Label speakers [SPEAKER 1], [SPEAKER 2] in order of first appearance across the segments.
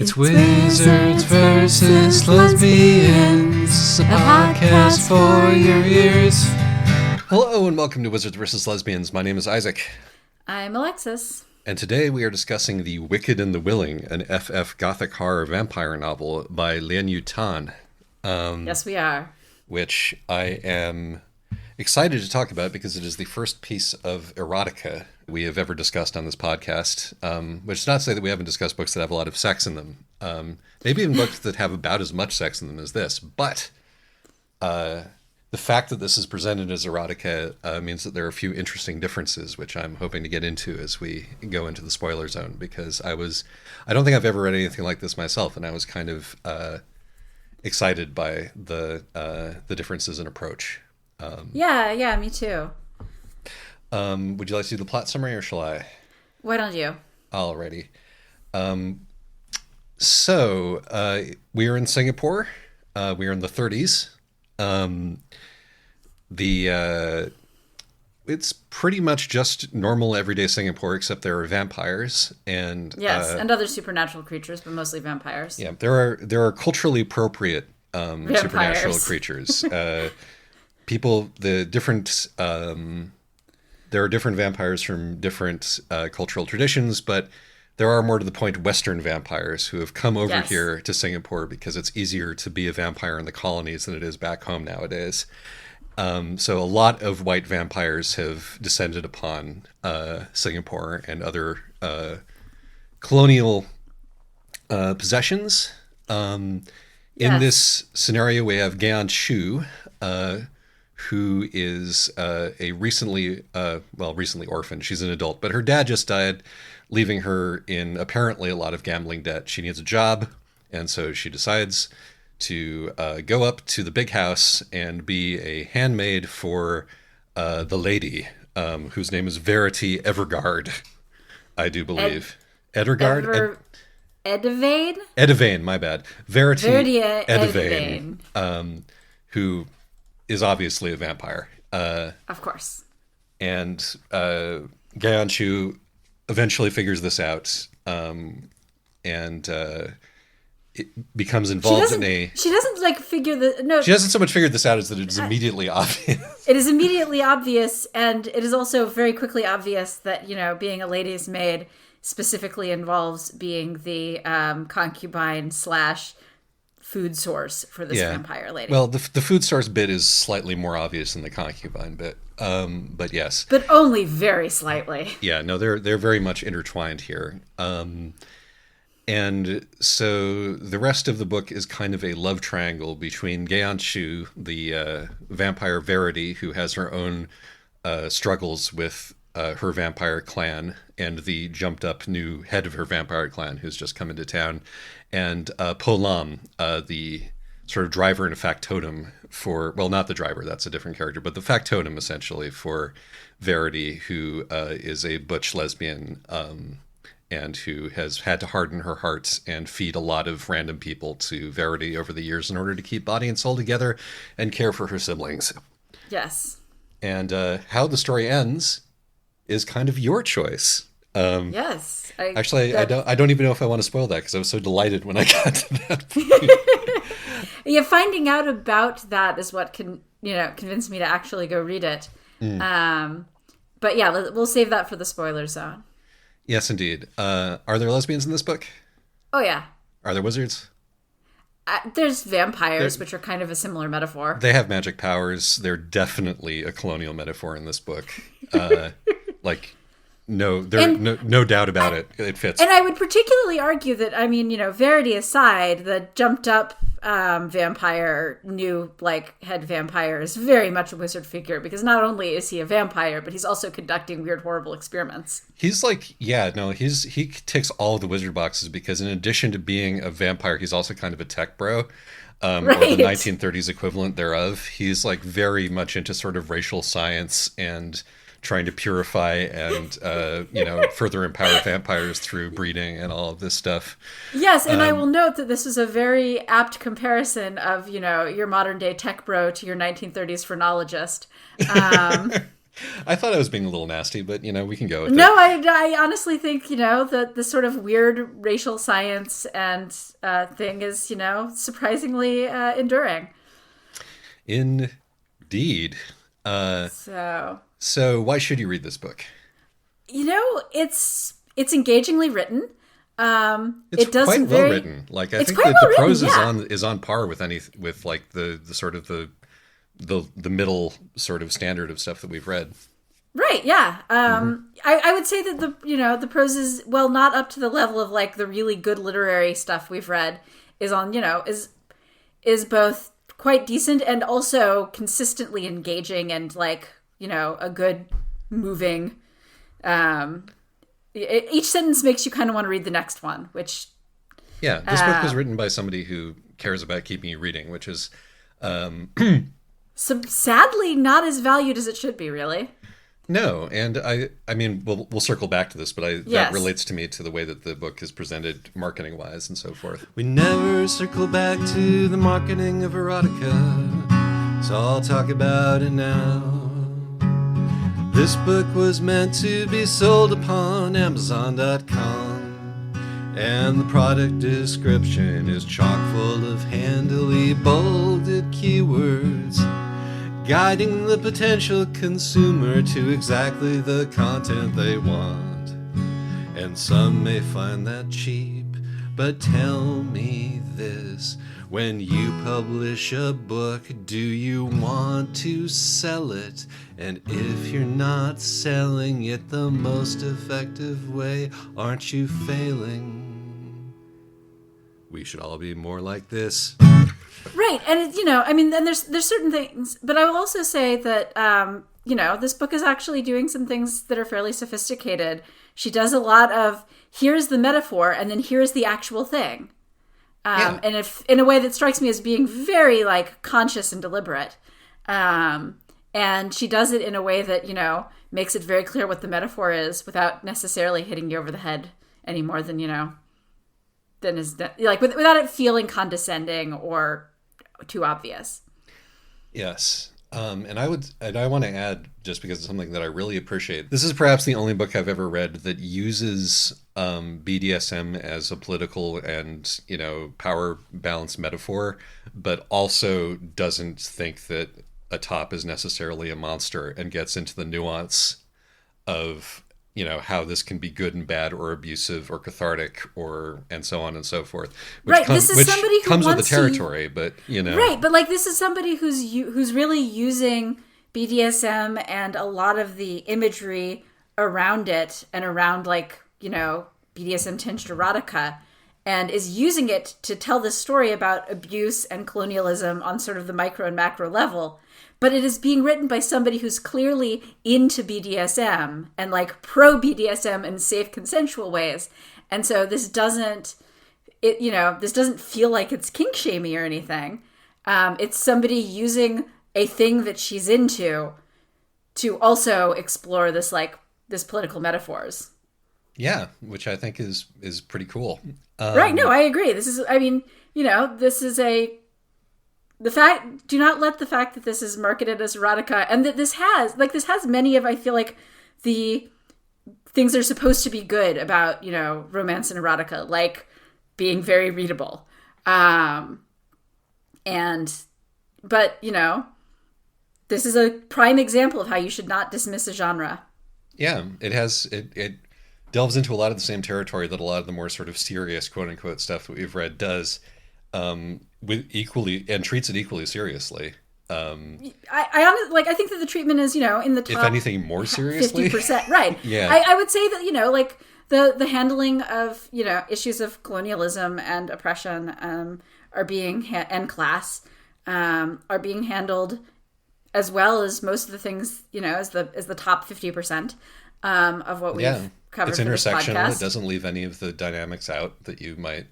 [SPEAKER 1] It's Wizards versus Lesbians, a podcast for your ears. Hello and welcome to Wizards versus Lesbians. My name is Isaac.
[SPEAKER 2] I'm Alexis.
[SPEAKER 1] And today we are discussing The Wicked and the Willing, an FF Gothic horror vampire novel by Lian Yu Tan.
[SPEAKER 2] Yes, we are.
[SPEAKER 1] Which I am excited to talk about because it is the first piece of erotica we have ever discussed on this podcast, which is not to say that we haven't discussed books that have a lot of sex in them. Maybe even books that have about as much sex in them as this. But the fact that this is presented as erotica means that there are a few interesting differences, which I'm hoping to get into as we go into the spoiler zone, because I don't think I've ever read anything like this myself, and I was kind of excited by the differences in approach.
[SPEAKER 2] Yeah, me too.
[SPEAKER 1] Would you like to do the plot summary, or shall I?
[SPEAKER 2] Why don't you?
[SPEAKER 1] Alrighty. So we are in Singapore. We are in the 30s. It's pretty much just normal everyday Singapore, except there are vampires and
[SPEAKER 2] and other supernatural creatures, but mostly vampires.
[SPEAKER 1] Yeah, there are culturally appropriate supernatural creatures. There are different vampires from different cultural traditions, but there are more to the point Western vampires who have come over here to Singapore because it's easier to be a vampire in the colonies than it is back home nowadays. So a lot of white vampires have descended upon Singapore and other colonial possessions. In this scenario, we have Gayan Chu, who is a recently orphaned. She's an adult, but her dad just died, leaving her in apparently a lot of gambling debt. She needs a job, and so she decides to go up to the big house and be a handmaid for the lady, whose name is Verity Evergard, I do believe. Eddergard?
[SPEAKER 2] Edivane?
[SPEAKER 1] Edivane, my bad. Verity
[SPEAKER 2] Edivane.
[SPEAKER 1] Who is obviously a vampire.
[SPEAKER 2] Of course.
[SPEAKER 1] And Gayan Chu eventually figures this out, and it becomes involved in a...
[SPEAKER 2] She doesn't, figure the... No.
[SPEAKER 1] She hasn't so much figured this out as that it is immediately obvious.
[SPEAKER 2] It is immediately obvious, and it is also very quickly obvious that, being a lady's maid specifically involves being the concubine / food source for this vampire lady.
[SPEAKER 1] Well, the food source bit is slightly more obvious than the concubine bit, but yes.
[SPEAKER 2] But only very slightly.
[SPEAKER 1] Yeah, no, they're very much intertwined here. And so the rest of the book is kind of a love triangle between Gayan Chu, the vampire Verity, who has her own struggles with her vampire clan, and the jumped up new head of her vampire clan who's just come into town, and Po Lam, the sort of driver and factotum for, well, not the driver, that's a different character, but the factotum essentially for Verity, who is a butch lesbian and who has had to harden her heart and feed a lot of random people to Verity over the years in order to keep body and soul together and care for her siblings.
[SPEAKER 2] Yes.
[SPEAKER 1] And how the story ends is kind of your choice.
[SPEAKER 2] Yes.
[SPEAKER 1] I don't even know if I want to spoil that because I was so delighted when I got to that point.
[SPEAKER 2] Yeah, finding out about that is what convinced me to actually go read it. But yeah, we'll save that for the spoiler zone.
[SPEAKER 1] Yes, indeed. Are there lesbians in this book?
[SPEAKER 2] Oh, yeah.
[SPEAKER 1] Are there wizards?
[SPEAKER 2] There's vampires, which are kind of a similar metaphor.
[SPEAKER 1] They have magic powers. They're definitely a colonial metaphor in this book. No doubt about it. It fits.
[SPEAKER 2] And I would particularly argue that, Verity aside, the jumped up vampire, new head vampire is very much a wizard figure, because not only is he a vampire, but he's also conducting weird, horrible experiments.
[SPEAKER 1] He's he ticks all of the wizard boxes, because in addition to being a vampire, he's also kind of a tech bro. Or the 1930s equivalent thereof. He's very much into sort of racial science and trying to purify and further empower vampires through breeding and all of this stuff.
[SPEAKER 2] Yes, and I will note that this is a very apt comparison of your modern day tech bro to your 1930s phrenologist.
[SPEAKER 1] I thought I was being a little nasty, but we can go with
[SPEAKER 2] No,
[SPEAKER 1] it.
[SPEAKER 2] I honestly think, that the sort of weird racial science and thing is, surprisingly enduring.
[SPEAKER 1] Indeed. Uh,
[SPEAKER 2] So,
[SPEAKER 1] so why should you read this book?
[SPEAKER 2] it's engagingly written.
[SPEAKER 1] It's
[SPEAKER 2] It does
[SPEAKER 1] quite
[SPEAKER 2] some
[SPEAKER 1] well
[SPEAKER 2] very.
[SPEAKER 1] written. Like I
[SPEAKER 2] It's
[SPEAKER 1] think
[SPEAKER 2] quite
[SPEAKER 1] that the
[SPEAKER 2] well written,
[SPEAKER 1] prose
[SPEAKER 2] yeah.
[SPEAKER 1] is on par with like the sort of the middle sort of standard of stuff that we've read.
[SPEAKER 2] Right, yeah.
[SPEAKER 1] Hmm.
[SPEAKER 2] I would say that the prose is, well, not up to the level of like the really good literary stuff we've read, is on, is both quite decent and also consistently engaging and like, a good moving. Um, each sentence makes you kind of want to read the next one, which
[SPEAKER 1] Yeah, this book was written by somebody who cares about keeping you reading, which is um,
[SPEAKER 2] sadly not as valued as it should be, really.
[SPEAKER 1] no. And I mean, we'll circle back to this, but that
[SPEAKER 2] Yes.
[SPEAKER 1] relates to me to the way that the book is presented, marketing wise, and so forth. We never circle back to the marketing of erotica, so I'll talk about it now. This book was meant to be sold upon Amazon.com, and the product description is chock full of handily bolded keywords, guiding the potential consumer to exactly the content they want. And some may find that cheap, but tell me this. When you publish a book, do you want to sell it? And if you're not selling it the most effective way, aren't you failing? We should all be more like this.
[SPEAKER 2] Right, and I mean, then there's certain things, but I will also say that this book is actually doing some things that are fairly sophisticated. She does a lot of here's the metaphor, and then here's the actual thing,
[SPEAKER 1] Yeah.
[SPEAKER 2] and if in a way that strikes me as being very like conscious and deliberate. And she does it in a way that makes it very clear what the metaphor is without necessarily hitting you over the head any more than than is like without it feeling condescending or too obvious.
[SPEAKER 1] Yes. And I want to add, just because it's something that I really appreciate. This is perhaps the only book I've ever read that uses BDSM as a political and power balance metaphor, but also doesn't think that a top is necessarily a monster and gets into the nuance of how this can be good and bad or abusive or cathartic or and so on and so forth,
[SPEAKER 2] Right. This is somebody who
[SPEAKER 1] comes with the
[SPEAKER 2] wants to.
[SPEAKER 1] territory, but
[SPEAKER 2] Right, but like this is somebody who's really using BDSM and a lot of the imagery around it and around like BDSM tinged erotica, and is using it to tell this story about abuse and colonialism on sort of the micro and macro level. But it is being written by somebody who's clearly into BDSM and like pro BDSM in safe consensual ways. And so this doesn't feel like it's kink shamey or anything. It's somebody using a thing that she's into to also explore this political metaphors.
[SPEAKER 1] yeah, which I think is pretty cool.
[SPEAKER 2] Right. No, I agree. This is do not let the fact that this is marketed as erotica and that this has many of, I feel like, the things that are supposed to be good about, romance and erotica, like being very readable. But this is a prime example of how you should not dismiss a genre.
[SPEAKER 1] Yeah, it delves into a lot of the same territory that a lot of the more sort of serious quote unquote stuff that we've read does, with equally, and treats it equally seriously.
[SPEAKER 2] I honestly, like, I think that the treatment is, in the top,
[SPEAKER 1] If anything, more seriously.
[SPEAKER 2] 50%. Right.
[SPEAKER 1] Yeah.
[SPEAKER 2] I would say that, like the handling of, issues of colonialism and oppression, are being, and class, are being handled as well as most of the things, as the top 50%, of what we've covered
[SPEAKER 1] It's
[SPEAKER 2] for this
[SPEAKER 1] intersectional.
[SPEAKER 2] podcast.
[SPEAKER 1] It doesn't leave any of the dynamics out that you might,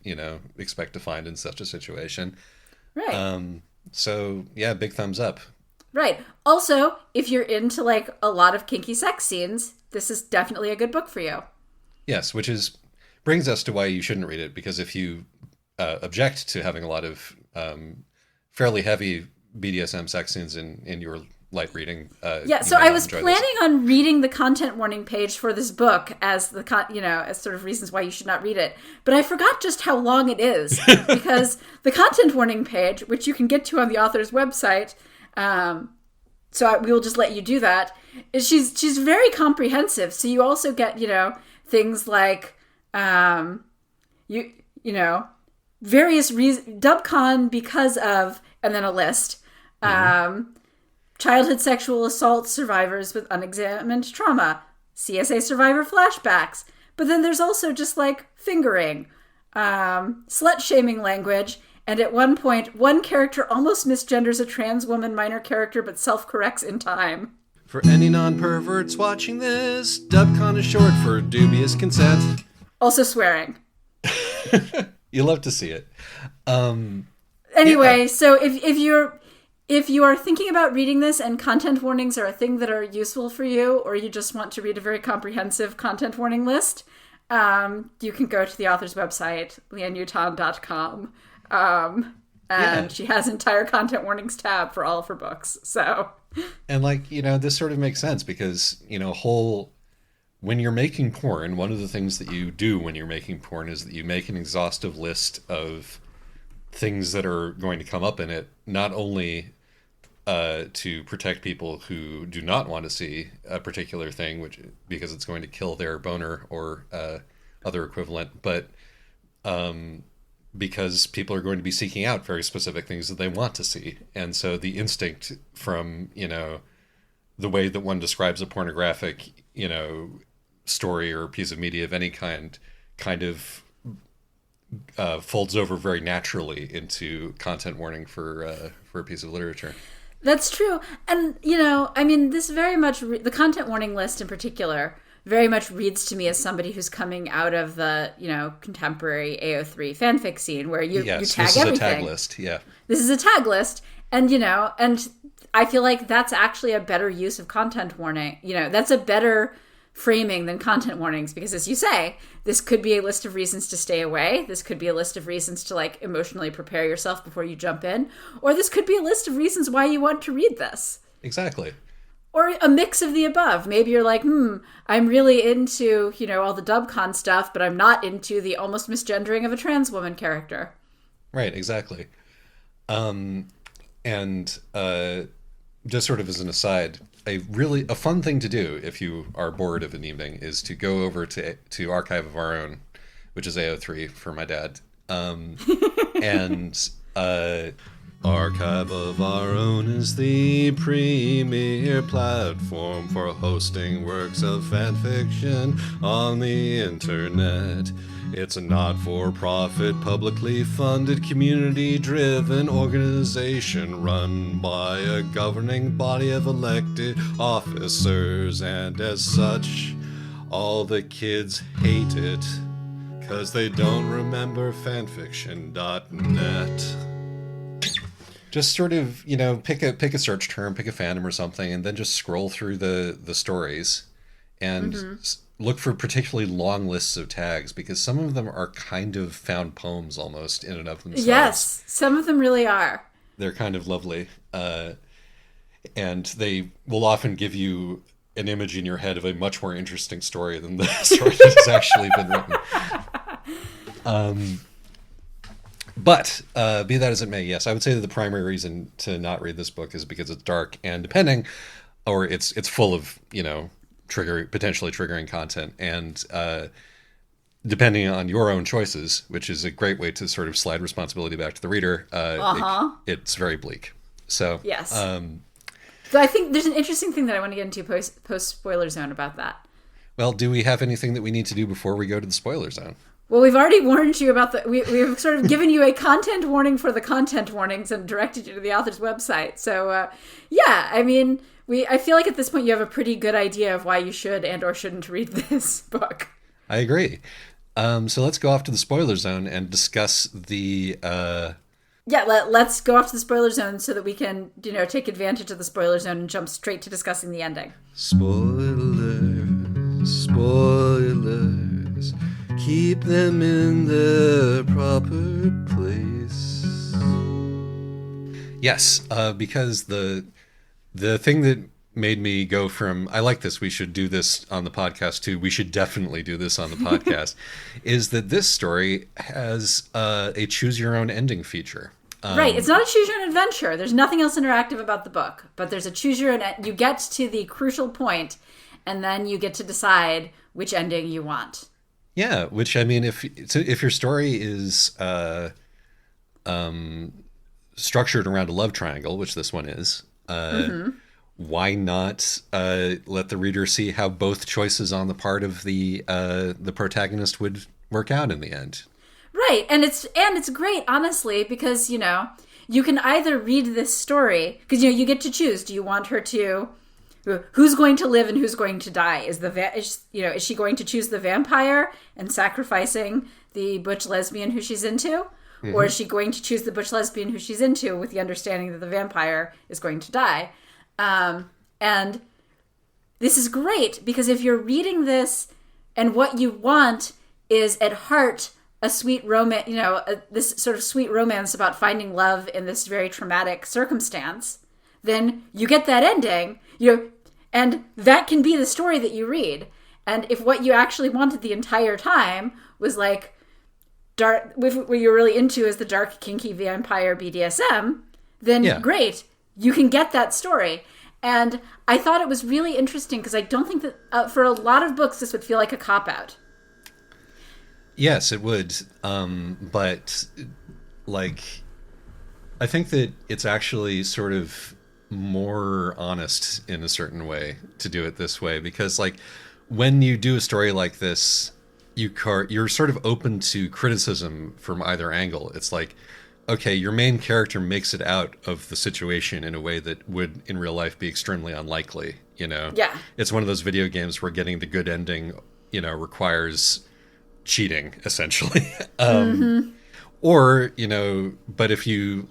[SPEAKER 1] expect to find in such a situation.
[SPEAKER 2] Right.
[SPEAKER 1] So yeah, big thumbs up.
[SPEAKER 2] Right. Also, if you're into like a lot of kinky sex scenes, this is definitely a good book for you.
[SPEAKER 1] Yes, which brings us to why you shouldn't read it, because if you object to having a lot of fairly heavy BDSM sex scenes in your light reading.
[SPEAKER 2] Yeah, so I was planning on reading the content warning page for this book as as sort of reasons why you should not read it. But I forgot just how long it is because the content warning page, which you can get to on the author's website, we will just let you do that. She's very comprehensive. So you also get things like various reasons, DubCon because of, and then a list. Childhood sexual assault survivors with unexamined trauma, CSA survivor flashbacks. But then there's also just like fingering, slut-shaming language, and at one point, one character almost misgenders a trans woman minor character but self-corrects in time.
[SPEAKER 1] For any non-perverts watching this, DubCon is short for dubious consent.
[SPEAKER 2] Also swearing.
[SPEAKER 1] You love to see it.
[SPEAKER 2] Anyway, so if you are thinking about reading this and content warnings are a thing that are useful for you, or you just want to read a very comprehensive content warning list, you can go to the author's website, leanneuton.com. And she has an entire content warnings tab for all of her books. So,
[SPEAKER 1] and this sort of makes sense because, when you're making porn, one of the things that you do when you're making porn is that you make an exhaustive list of things that are going to come up in it, not only to protect people who do not want to see a particular thing, because it's going to kill their boner or other equivalent, but because people are going to be seeking out very specific things that they want to see. And so the instinct from, the way that one describes a pornographic, story or piece of media of any kind of folds over very naturally into content warning for a piece of literature.
[SPEAKER 2] That's true. And, this very much, the content warning list in particular, very much reads to me as somebody who's coming out of the, contemporary AO3 fanfic scene where you tag everything. This is a tag list, yeah. This is a tag list. And, and I feel like that's actually a better use of content warning. That's a better framing than content warnings, because as you say, this could be a list of reasons to stay away. This could be a list of reasons to emotionally prepare yourself before you jump in. Or this could be a list of reasons why you want to read this.
[SPEAKER 1] Exactly.
[SPEAKER 2] Or a mix of the above. Maybe you're like, I'm really into, all the DubCon stuff, but I'm not into the almost misgendering of a trans woman character.
[SPEAKER 1] Right, exactly. Just sort of as an aside, a fun thing to do if you are bored of an evening is to go over to Archive of Our Own, which is AO3 for my dad. Archive of Our Own is the premier platform for hosting works of fanfiction on the internet. It's a not-for-profit, publicly funded, community-driven organization run by a governing body of elected officers, and as such, all the kids hate it, 'cause they don't remember fanfiction.net. Just sort of, pick a search term, pick a fandom or something, and then just scroll through the stories and look for particularly long lists of tags, because some of them are kind of found poems almost in and of themselves.
[SPEAKER 2] Yes, some of them really are.
[SPEAKER 1] They're kind of lovely. And they will often give you an image in your head of a much more interesting story than the story that has actually been written. But be that as it may, yes, I would say that the primary reason to not read this book is because it's dark, and it's full of, potentially triggering content, and depending on your own choices, which is a great way to sort of slide responsibility back to the reader, it's very bleak. So
[SPEAKER 2] yes. So I think there's an interesting thing that I want to get into post spoiler zone about that.
[SPEAKER 1] Well, do we have anything that we need to do before we go to the spoiler zone?
[SPEAKER 2] Well, we've already warned you about we've sort of given you a content warning for the content warnings and directed you to the author's website. So, I feel like at this point you have a pretty good idea of why you should and or shouldn't read this book.
[SPEAKER 1] I agree. So let's go off to the spoiler zone and discuss the...
[SPEAKER 2] let's go off to the spoiler zone so that we can, take advantage of the spoiler zone and jump straight to discussing the ending.
[SPEAKER 1] Spoilers. Keep them in their proper place. Yes, because the The thing that made me go from I like this, we should do this on the podcast too, we should definitely do this on the podcast, is that this story has a choose your own ending feature.
[SPEAKER 2] Right. It's not a choose your own adventure. There's nothing else interactive about the book, but there's a choose your own. You get to the crucial point, and then you get to decide which ending you want.
[SPEAKER 1] Yeah, which I mean, if your story is structured around a love triangle, which this one is, why not let the reader see how both choices on the part of the protagonist would work out in the end?
[SPEAKER 2] Right, and it's great, honestly, because you can either read this story because you get to choose. Do you want her to? Who's going to live and who's going to die? Is she going to choose the vampire and sacrificing the butch lesbian who she's into? Mm-hmm. Or is she going to choose the butch lesbian who she's into with the understanding that the vampire is going to die? And this is great because if you're reading this and what you want is at heart a sweet romance, this sort of sweet romance about finding love in this very traumatic circumstance, then you get that ending, and that can be the story that you read. And if what you actually wanted the entire time was like dark, what you're really into is the dark, kinky vampire BDSM, then great, you can get that story. And I thought it was really interesting because I don't think that for a lot of books this would feel like a cop-out.
[SPEAKER 1] Yes, it would. But I think that it's actually sort of more honest in a certain way to do it this way, because when you do a story like this, you're sort of open to criticism from either angle. It's like, okay, your main character makes it out of the situation in a way that would in real life be extremely unlikely.
[SPEAKER 2] Yeah,
[SPEAKER 1] it's one of those video games where getting the good ending requires cheating, essentially. Or but if you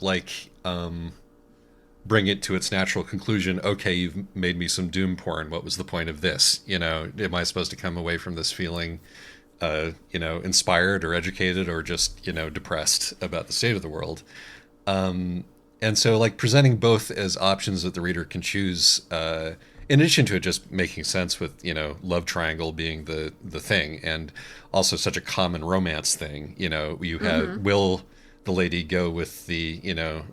[SPEAKER 1] bring it to its natural conclusion, okay, you've made me some doom porn, what was the point of this? Am I supposed to come away from this feeling inspired or educated or just depressed about the state of the world? And so presenting both as options that the reader can choose, in addition to it just making sense with love triangle being the thing, and also such a common romance thing. You have will the lady go with the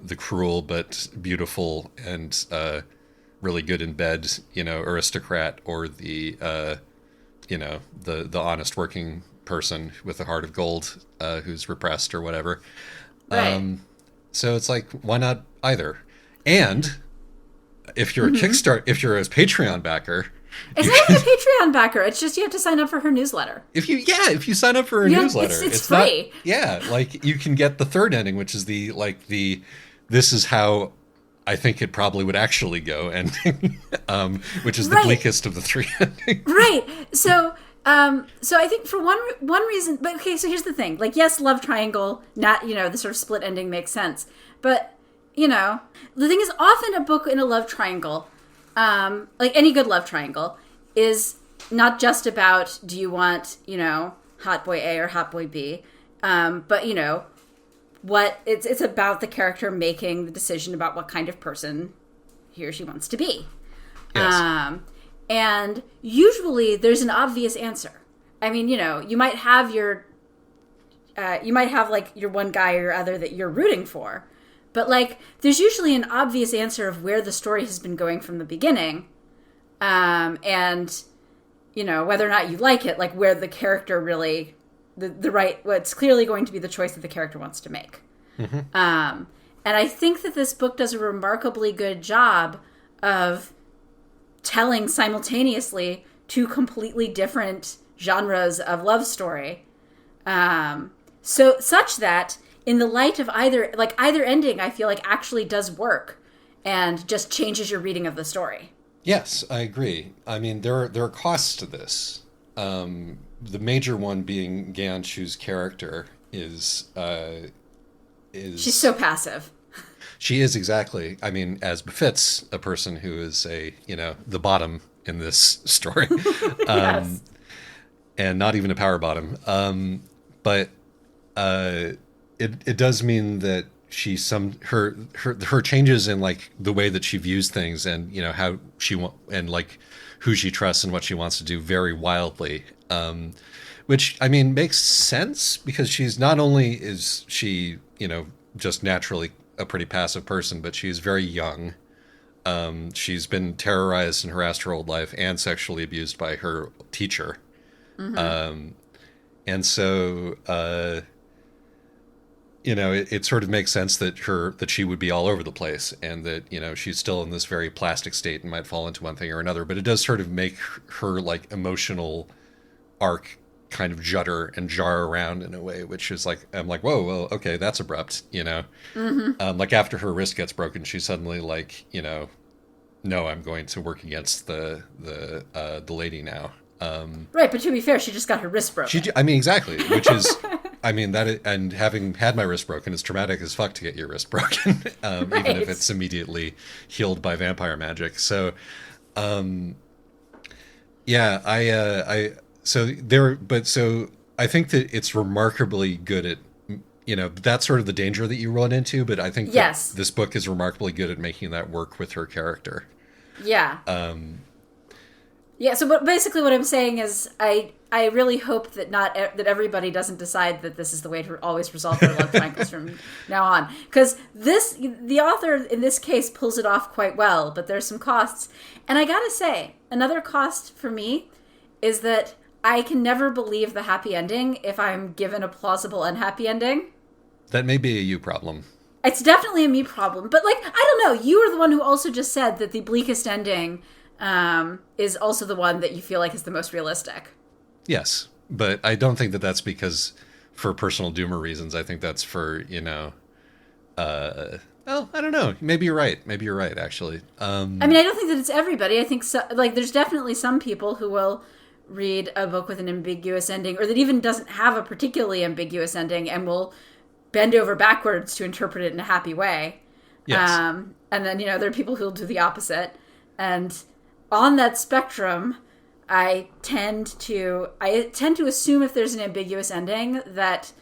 [SPEAKER 1] the cruel but beautiful and really good in bed aristocrat, or the the honest working person with a heart of gold who's repressed or whatever.
[SPEAKER 2] Right.
[SPEAKER 1] So it's why not either? And if you're a if you're a Patreon backer,
[SPEAKER 2] it's not even a Patreon backer. It's just you have to sign up for her newsletter.
[SPEAKER 1] If you sign up for her newsletter,
[SPEAKER 2] it's free.
[SPEAKER 1] Not, you can get the third ending, which is the this is how I think it probably would actually go ending, which is the bleakest of the three endings. Right.
[SPEAKER 2] So I think for one reason, but okay, so here's the thing. Yes, love triangle, not, the sort of split ending makes sense. But, the thing is, often a book in a love triangle, any good love triangle, is not just about, do you want, hot boy A or hot boy B, but, what it's about the character making the decision about what kind of person he or she wants to be.
[SPEAKER 1] Yes.
[SPEAKER 2] And usually there's an obvious answer. I mean, you might have your one guy or other that you're rooting for, but there's usually an obvious answer of where the story has been going from the beginning. And whether or not you like it, where the character really, what's clearly going to be the choice that the character wants to make.
[SPEAKER 1] Mm-hmm.
[SPEAKER 2] And I think that this book does a remarkably good job of telling simultaneously two completely different genres of love story. So such that in the light of either ending, I feel actually does work and just changes your reading of the story.
[SPEAKER 1] Yes, I agree. I mean, there are costs to this. The major one being Gan Chu's character is
[SPEAKER 2] she's so passive.
[SPEAKER 1] She is, exactly. I mean, as befits a person who is the bottom in this story.
[SPEAKER 2] Yes.
[SPEAKER 1] And not even a power bottom. But it does mean that her changes in like the way that she views things, and how and like who she trusts and what she wants to do, very wildly, which I mean makes sense, because she's not only is she just naturally a pretty passive person, but she's very young. She's been terrorized and harassed her whole life, and sexually abused by her teacher. And so it sort of makes sense that she would be all over the place, and that she's still in this very plastic state and might fall into one thing or another. But it does sort of make her like emotional arc kind of judder and jar around in a way, which is like, I'm like, whoa, well, okay, that's abrupt. Like after her wrist gets broken, she's suddenly like, no, I'm going to work against the lady now.
[SPEAKER 2] Right, but to be fair, she just got her wrist broken.
[SPEAKER 1] Exactly, which is, and having had my wrist broken, it's traumatic as fuck to get your wrist broken,
[SPEAKER 2] right.
[SPEAKER 1] Even if it's immediately healed by vampire magic. So, so I think that it's remarkably good at, that's sort of the danger that you run into, but I think that this book is remarkably good at making that work with her character.
[SPEAKER 2] Yeah. So basically what I'm saying is I really hope that that everybody doesn't decide that this is the way to always resolve their love triangles from now on. Because the author in this case pulls it off quite well, but there's some costs. And I gotta say, another cost for me is that I can never believe the happy ending if I'm given a plausible unhappy ending.
[SPEAKER 1] That may be a you problem.
[SPEAKER 2] It's definitely a me problem. But like, I don't know, you were the one who also just said that the bleakest ending is also the one that you feel like is the most realistic.
[SPEAKER 1] Yes, but I don't think that that's because for personal doomer reasons. I think that's for, well, I don't know. Maybe you're right. Actually. I
[SPEAKER 2] don't think that it's everybody. I think there's definitely some people who will read a book with an ambiguous ending, or that even doesn't have a particularly ambiguous ending, and will bend over backwards to interpret it in a happy way.
[SPEAKER 1] Yes.
[SPEAKER 2] And then, there are people who'll do the opposite. And on that spectrum, I tend to assume if there's an ambiguous ending that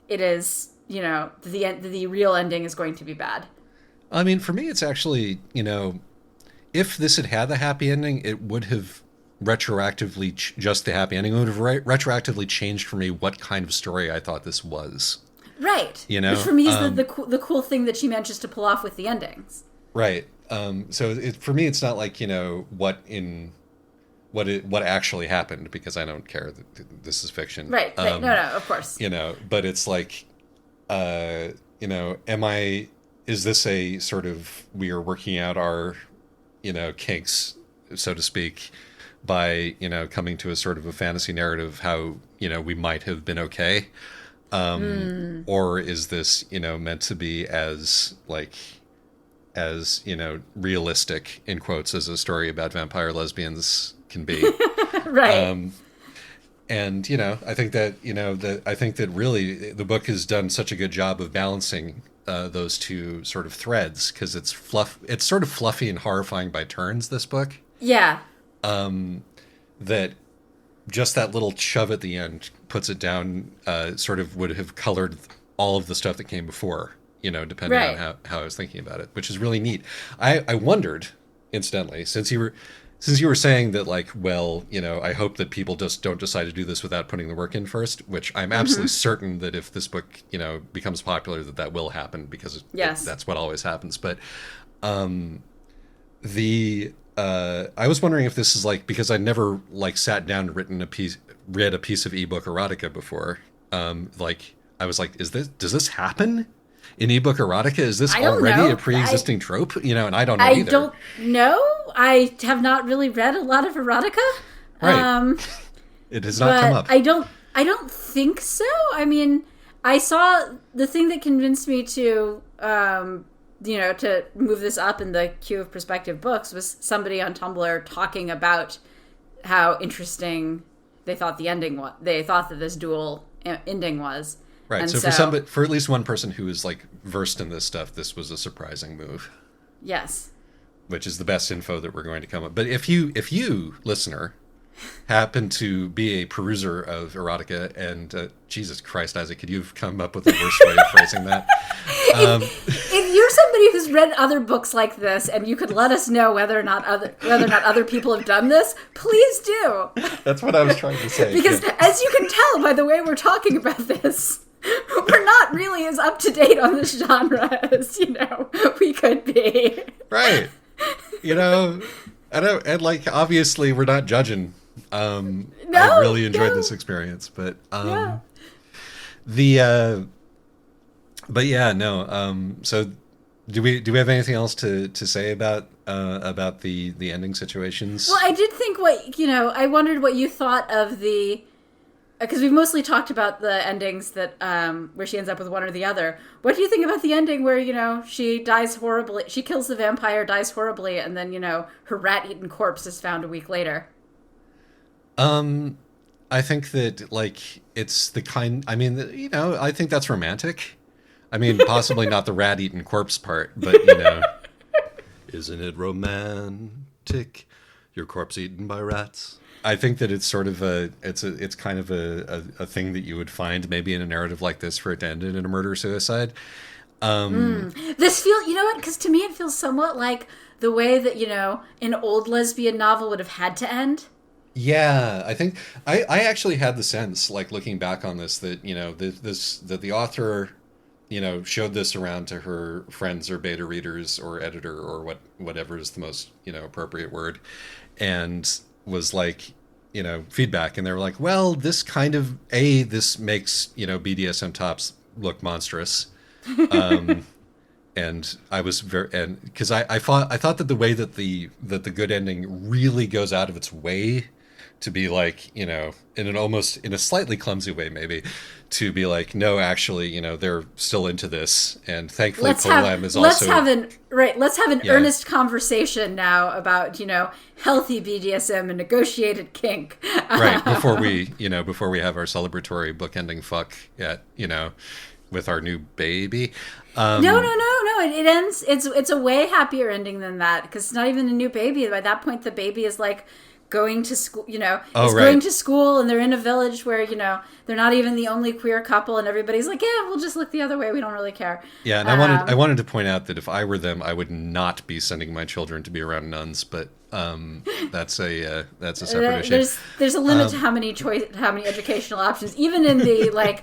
[SPEAKER 2] it is, the real ending is going to be bad.
[SPEAKER 1] I mean, for me, it's actually, if this had the happy ending, it would have retroactively just the happy ending. It would have retroactively changed for me what kind of story I thought this was.
[SPEAKER 2] Right. Which for me is the cool thing that she manages to pull off with the endings.
[SPEAKER 1] Right. So for me, it's not like, what actually happened, because I don't care that this is fiction.
[SPEAKER 2] Right. No, of course.
[SPEAKER 1] But it's like, is this a sort of, we are working out our, kinks, so to speak, by, coming to a sort of a fantasy narrative, how, we might have been okay. Or is this, meant to be as realistic, in quotes, as a story about vampire lesbians can be.
[SPEAKER 2] Right.
[SPEAKER 1] And, I think that really the book has done such a good job of balancing those two sort of threads, because it's sort of fluffy and horrifying by turns, this book.
[SPEAKER 2] Yeah.
[SPEAKER 1] That just that little shove at the end puts it down, sort of would have colored all of the stuff that came before, depending on how I was thinking about it, which is really neat. I wondered, incidentally, since you were saying that, like, well, I hope that people just don't decide to do this without putting the work in first, which I'm absolutely certain that if this book, becomes popular, that will happen, because that's what always happens. But I was wondering if this is like, because I never sat down and read a piece of ebook erotica before. I was like, does this happen in ebook erotica? Is this already a pre-existing trope? And I don't know either. I don't
[SPEAKER 2] know. I have not really read a lot of erotica.
[SPEAKER 1] Right. It has not come up.
[SPEAKER 2] I don't think so. I mean, I saw the thing that convinced me to to move this up in the queue of prospective books was somebody on Tumblr talking about how interesting they thought the ending was. They thought that this dual ending was.
[SPEAKER 1] Right.
[SPEAKER 2] And
[SPEAKER 1] so for at least one person who is versed in this stuff, this was a surprising move.
[SPEAKER 2] Yes.
[SPEAKER 1] Which is the best info that we're going to come up. But if you listener, happen to be a peruser of erotica, and Jesus Christ, Isaac, could you have come up with a worse way of phrasing that?
[SPEAKER 2] If you're somebody who's read other books like this, and you could let us know whether or not other people have done this, please do.
[SPEAKER 1] That's what I was trying to say.
[SPEAKER 2] Because as you can tell by the way we're talking about this, we're not really as up to date on this genre as we could be.
[SPEAKER 1] Right. And like obviously we're not judging. I really enjoyed this experience, but so do we have anything else to say about the ending situations?
[SPEAKER 2] Well, I did think I wondered what you thought of because we've mostly talked about the endings that where she ends up with one or the other. What do you think about the ending where she dies horribly, she kills the vampire, dies horribly, and then her rat-eaten corpse is found a week later?
[SPEAKER 1] I think that it's the kind. I mean, I think that's romantic. I mean, possibly not the rat-eaten corpse part, but isn't it romantic? Your corpse eaten by rats. I think that it's sort of it's kind of a thing that you would find maybe in a narrative like this for it to end in a murder-suicide.
[SPEAKER 2] This because to me it feels somewhat like the way that an old lesbian novel would have had to end.
[SPEAKER 1] Yeah, I think I actually had the sense, like looking back on this, that that the author showed this around to her friends or beta readers or editor or whatever is the most appropriate word, and was like feedback, and they were like, well, this kind of this makes BDSM tops look monstrous. And I was because I thought that the way that the good ending really goes out of its way to be like, in a slightly clumsy way, maybe, to be like, no, actually, they're still into this, and thankfully Polam is also...
[SPEAKER 2] Let's have an earnest conversation now about, healthy BDSM and negotiated kink.
[SPEAKER 1] Right, before we have our celebratory bookending fuck with our new baby.
[SPEAKER 2] No. It ends. It's a way happier ending than that, because it's not even a new baby. By that point, the baby is like going to school. Going to school, and they're in a village where they're not even the only queer couple, and everybody's like, yeah, we'll just look the other way. We don't really care.
[SPEAKER 1] Yeah, and I wanted to point out that if I were them, I would not be sending my children to be around nuns, but that's a separate issue.
[SPEAKER 2] There's a limit to how many educational options, even in the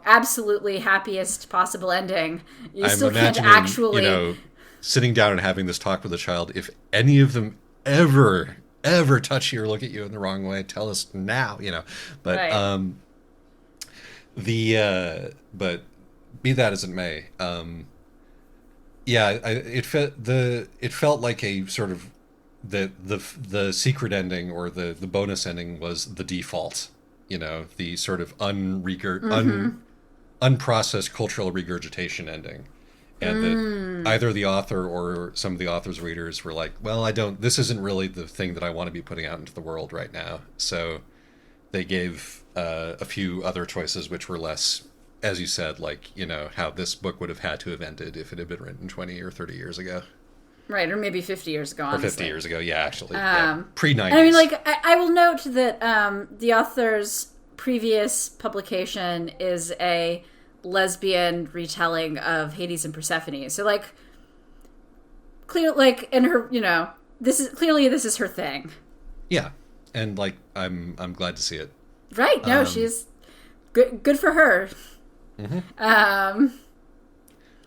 [SPEAKER 2] absolutely happiest possible ending. You still can't actually...
[SPEAKER 1] sitting down and having this talk with a child, if any of them ever touch you or look at you in the wrong way, tell us now, But,
[SPEAKER 2] right.
[SPEAKER 1] But be that as it may, it felt like a sort of, the secret ending or the bonus ending was the default. The sort of unprocessed cultural regurgitation ending. And that either the author or some of the author's readers were like, well, this isn't really the thing that I want to be putting out into the world right now. So they gave a few other choices which were less, as you said, like, how this book would have had to have ended if it had been written 20 or 30 years ago.
[SPEAKER 2] Right, or maybe 50 years ago, honestly.
[SPEAKER 1] Or 50 years ago, yeah, actually. Pre-90s.
[SPEAKER 2] I mean, I will note that the author's previous publication is a lesbian retelling of Hades and Persephone. So, clear, in her, this is her thing.
[SPEAKER 1] Yeah, and, I'm glad to see it.
[SPEAKER 2] Right, no, she's good for her.
[SPEAKER 1] Mm-hmm.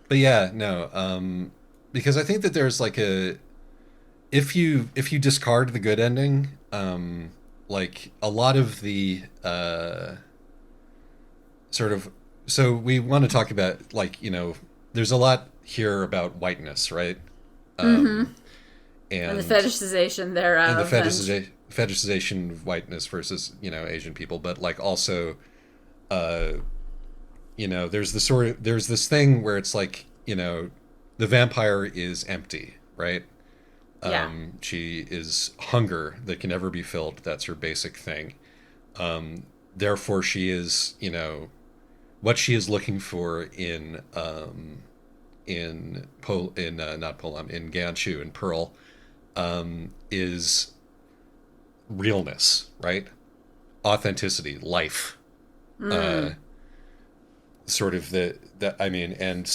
[SPEAKER 1] But yeah, no, because I think that there's if you discard the good ending, a lot of the sort of, so we want to talk about there's a lot here about whiteness, right?
[SPEAKER 2] And the fetishization thereof,
[SPEAKER 1] and the fetishization of whiteness versus Asian people, but also there's this thing where it's the vampire is empty, right?
[SPEAKER 2] Yeah.
[SPEAKER 1] She is hunger that can never be filled. That's her basic thing. Therefore, she is, what she is looking for in Ganshu and Pearl, is realness, right? Authenticity, life. sort of the I mean, and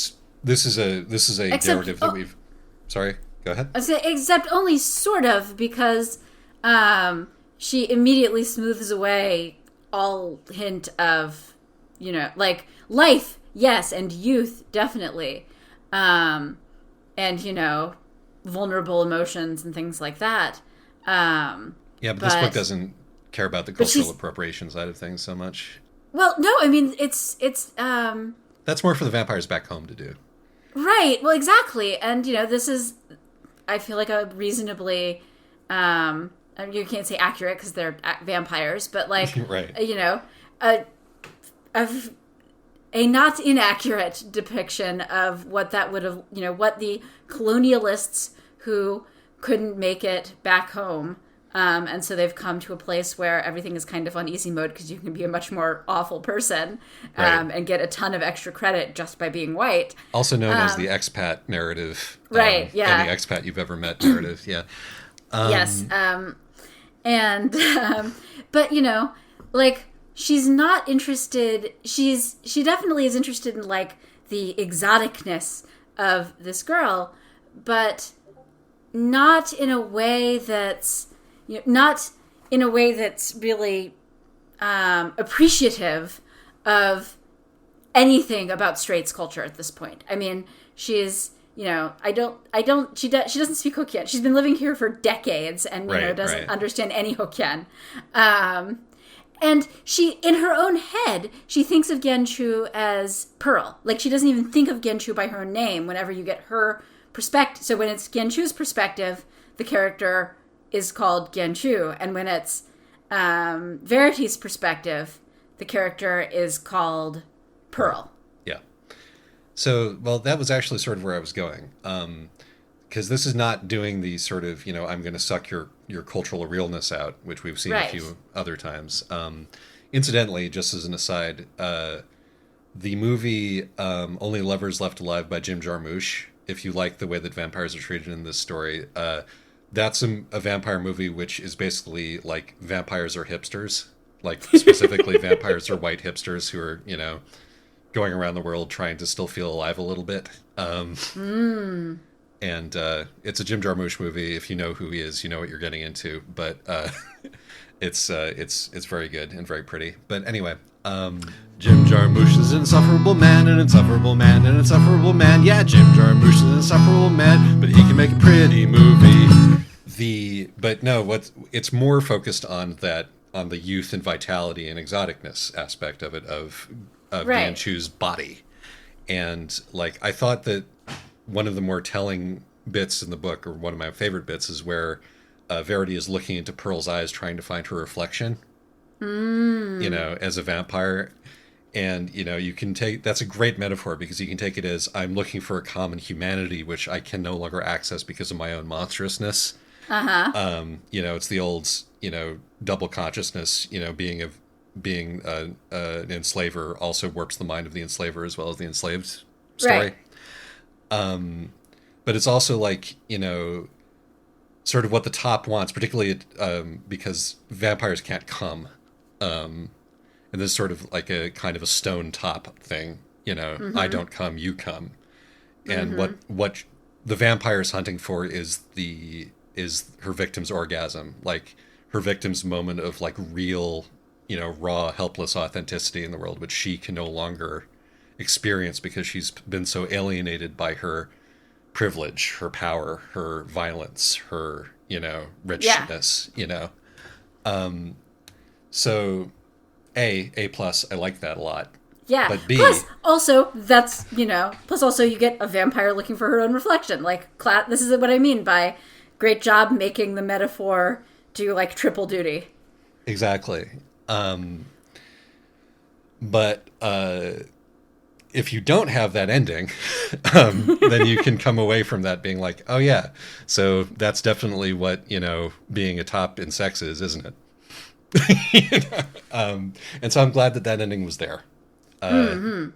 [SPEAKER 1] this is a
[SPEAKER 2] Except,
[SPEAKER 1] narrative that we've. Sorry, go ahead.
[SPEAKER 2] I say, except only sort of, because she immediately smooths away all hint of, like life, yes, and youth, definitely, and vulnerable emotions and things like that.
[SPEAKER 1] Yeah, but this book doesn't care about the cultural appropriation side of things so much.
[SPEAKER 2] Well, no, I mean it's
[SPEAKER 1] That's more for the vampires back home to do.
[SPEAKER 2] right. Well, exactly, and this is, I feel like, a reasonably, you can't say accurate because they're vampires, but like,
[SPEAKER 1] right.
[SPEAKER 2] A not inaccurate depiction of what that would have, what the colonialists who couldn't make it back home, and so they've come to a place where everything is kind of on easy mode because you can be a much more awful person,
[SPEAKER 1] right.
[SPEAKER 2] and get a ton of extra credit just by being white.
[SPEAKER 1] Also known as the expat narrative.
[SPEAKER 2] Right, yeah.
[SPEAKER 1] Any expat you've ever met narrative, yeah.
[SPEAKER 2] Yes. But, like, she's not interested, she definitely is interested in, like, the exoticness of this girl, but not in a way that's, not in a way that's really appreciative of anything about straights culture at this point. I mean, she's, she doesn't speak Hokkien. She's been living here for decades and, doesn't understand any Hokkien. And she, in her own head, she thinks of Genchu as Pearl. Like, she doesn't even think of Genchu by her name whenever you get her perspective. So when it's Genchu's perspective, the character is called Genchu. And when it's Verity's perspective, the character is called Pearl.
[SPEAKER 1] Yeah. So, well, that was actually sort of where I was going. Because this is not doing the sort of, I'm going to suck your cultural realness out, which we've seen a few other times. Incidentally, just as an aside, the movie Only Lovers Left Alive by Jim Jarmusch, if you like the way that vampires are treated in this story, that's a vampire movie which is basically like vampires are hipsters. Like, specifically vampires are white hipsters who are, going around the world trying to still feel alive a little bit. And it's a Jim Jarmusch movie. If you know who he is, you know what you're getting into. But it's very good and very pretty. But anyway, Jim Jarmusch is an insufferable man, an insufferable man, an insufferable man. Yeah, Jim Jarmusch is an insufferable man, but he can make a pretty movie. It's more focused on the youth and vitality and exoticness aspect of it, of Ganchu's body. And like, I thought that one of the more telling bits in the book, or one of my favorite bits, is where Verity is looking into Pearl's eyes trying to find her reflection, as a vampire. And, you can that's a great metaphor, because you can take it as, I'm looking for a common humanity, which I can no longer access because of my own monstrousness. It's the old, double consciousness, being an enslaver also warps the mind of the enslaver as well as the enslaved story. Right. But it's also like, sort of what the top wants, particularly because vampires can't come. And this is sort of like a kind of a stone top thing, I don't come, you come. And what the vampire is hunting for is her victim's orgasm, like her victim's moment of like real, raw, helpless authenticity in the world, which she can no longer experience because she's been so alienated by her privilege, her power, her violence, her, richness, So A plus, I like that a lot.
[SPEAKER 2] Yeah.
[SPEAKER 1] But B,
[SPEAKER 2] plus also you get a vampire looking for her own reflection. Like, this is what I mean by great job making the metaphor do like triple duty.
[SPEAKER 1] Exactly. But if you don't have that ending, then you can come away from that being like, oh yeah, so that's definitely what, being a top in sex is, isn't it? And so I'm glad that ending was there. And